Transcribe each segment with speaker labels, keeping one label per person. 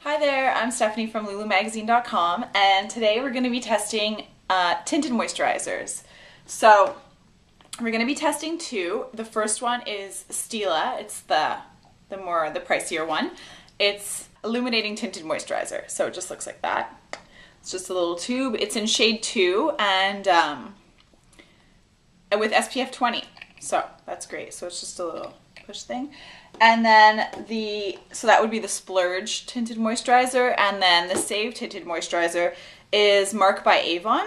Speaker 1: Hi there, I'm Stephanie from lulumagazine.com, and today we're going to be testing tinted moisturizers. So we're going to be testing two. The first one is Stila. It's the pricier one. It's illuminating tinted moisturizer. So it just looks like that. It's just a little tube. It's in shade 2 and with SPF 20. So that's great. So it's just a little push thing. And then so that would be the Splurge tinted moisturizer, and then the Save tinted moisturizer is Mark by Avon,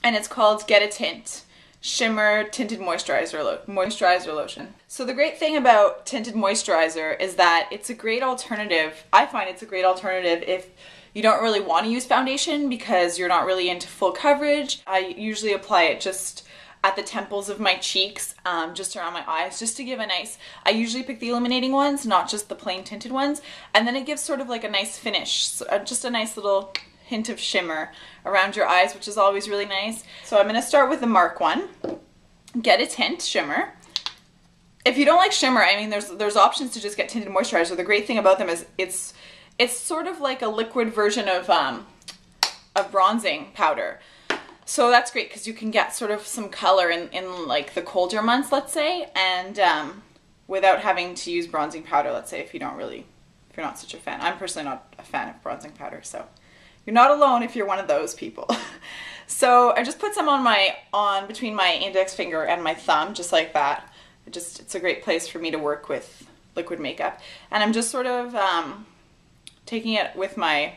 Speaker 1: and it's called Get a Tint Shimmer Tinted Moisturizer Lotion. So the great thing about tinted moisturizer is that it's a great alternative. I find it's a great alternative if you don't really want to use foundation because you're not really into full coverage. I usually apply it just at the temples of my cheeks, just around my eyes, just to give a nice, I usually pick the illuminating ones, not just the plain tinted ones, and then it gives sort of like a nice finish, so, just a nice little hint of shimmer around your eyes, which is always really nice. So I'm going to start with the Mark one, Get a Tint Shimmer. If you don't like shimmer, I mean, there's options to just get tinted moisturizer. The great thing about them is it's sort of like a liquid version of bronzing powder. So that's great because you can get sort of some color in like the colder months, let's say, and without having to use bronzing powder, let's say, if you're not such a fan. I'm personally not a fan of bronzing powder, so you're not alone if you're one of those people. So I just put some on between my index finger and my thumb, just like that. It's a great place for me to work with liquid makeup. And I'm just sort of taking it with my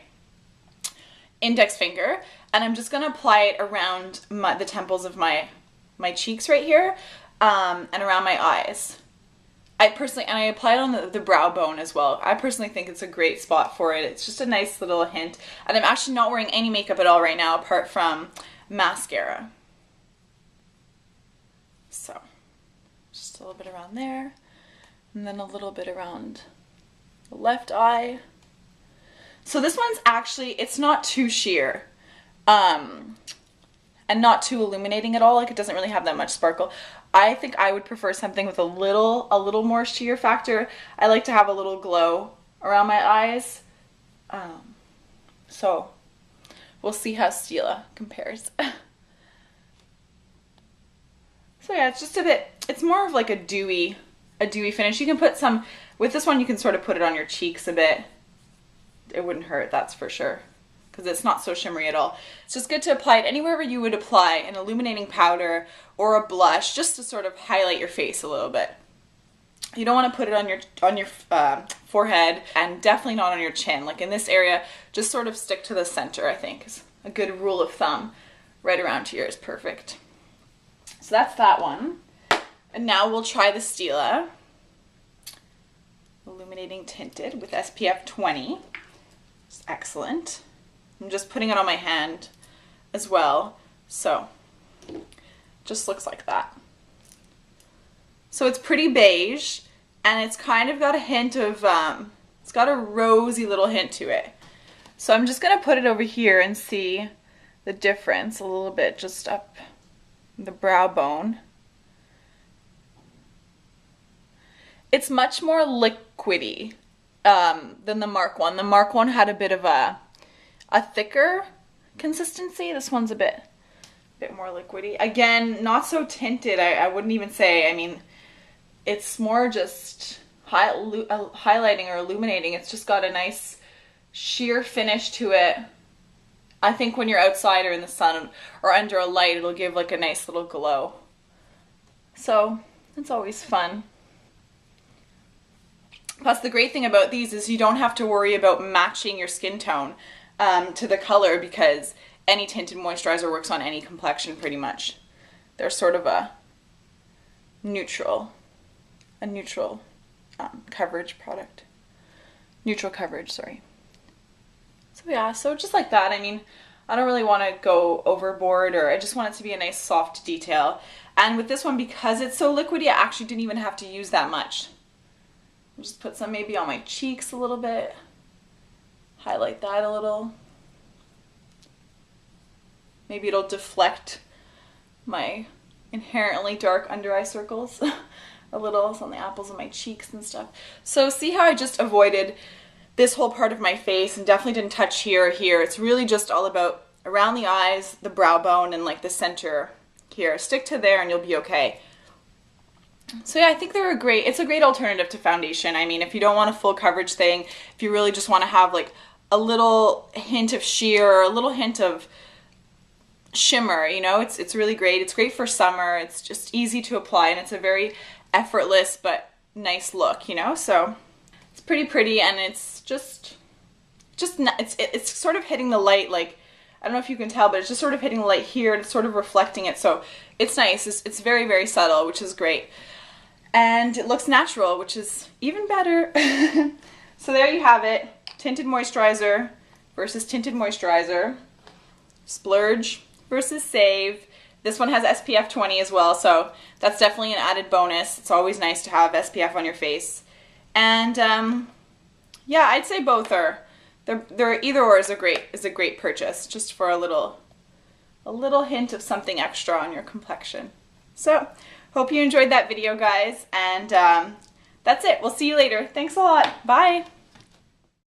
Speaker 1: index finger, and I'm just going to apply it around the temples of my cheeks right here, and around my eyes. I apply it on the brow bone as well. I personally think it's a great spot for it. It's just a nice little hint, and I'm actually not wearing any makeup at all right now apart from mascara. So just a little bit around there, and then a little bit around the left eye. So this one's actually, it's not too sheer, and not too illuminating at all. Like, it doesn't really have that much sparkle. I think I would prefer something with a little more sheer factor. I like to have a little glow around my eyes. So we'll see how Stila compares. So yeah, it's just it's more of like a dewy finish. You can put some, with this one you can sort of put it on your cheeks a bit. It wouldn't hurt, that's for sure, because it's not so shimmery at all. It's just good to apply it anywhere where you would apply an illuminating powder or a blush, just to sort of highlight your face a little bit. You don't want to put it on your forehead, and definitely not on your chin. Like in this area, just sort of stick to the center, I think, is a good rule of thumb. Right around here is perfect. So that's that one. And now we'll try the Stila Illuminating Tinted with SPF 20. It's excellent. I'm just putting it on my hand as well, so just looks like that. So it's pretty beige, and it's kind of got a hint of, it's got a rosy little hint to it. So I'm just gonna put it over here and see the difference a little bit, just up the brow bone. It's much more liquidy than the Mark one. The Mark one had a bit of a thicker consistency. This one's a bit more liquidy. Again, not so tinted, I wouldn't even say. I mean, it's more just highlighting or illuminating. It's just got a nice sheer finish to it. I think when you're outside or in the sun or under a light, it'll give like a nice little glow. So it's always fun. Plus, the great thing about these is you don't have to worry about matching your skin tone to the color, because any tinted moisturizer works on any complexion pretty much. They're sort of a neutral coverage product. Neutral coverage, sorry. So yeah, so just like that. I mean, I don't really want to go overboard, or I just want it to be a nice soft detail. And with this one, because it's so liquidy, I actually didn't even have to use that much. I'll just put some maybe on my cheeks a little bit, highlight that a little. Maybe it'll deflect my inherently dark under eye circles a little on the apples of my cheeks and stuff. So see how I just avoided this whole part of my face, and definitely didn't touch here or here. It's really just all about around the eyes, the brow bone, and like the center here. Stick to there and you'll be okay. So yeah, I think it's a great alternative to foundation. I mean, if you don't want a full coverage thing, if you really just want to have like a little hint of sheer, or a little hint of shimmer, you know, it's really great. It's great for summer. It's just easy to apply, and it's a very effortless but nice look, you know. So it's pretty, and it's just it's sort of hitting the light, like, I don't know if you can tell, but it's just sort of hitting the light here, and it's sort of reflecting it. So it's nice. It's very, very subtle, which is great. And it looks natural, which is even better. So there you have it. Tinted moisturizer versus tinted moisturizer. Splurge versus save. This one has SPF 20 as well, so that's definitely an added bonus. It's always nice to have SPF on your face. And yeah, I'd say both are. They're either or is a great purchase, just for a little hint of something extra on your complexion. So hope you enjoyed that video, guys, and that's it. We'll see you later. Thanks a lot. Bye.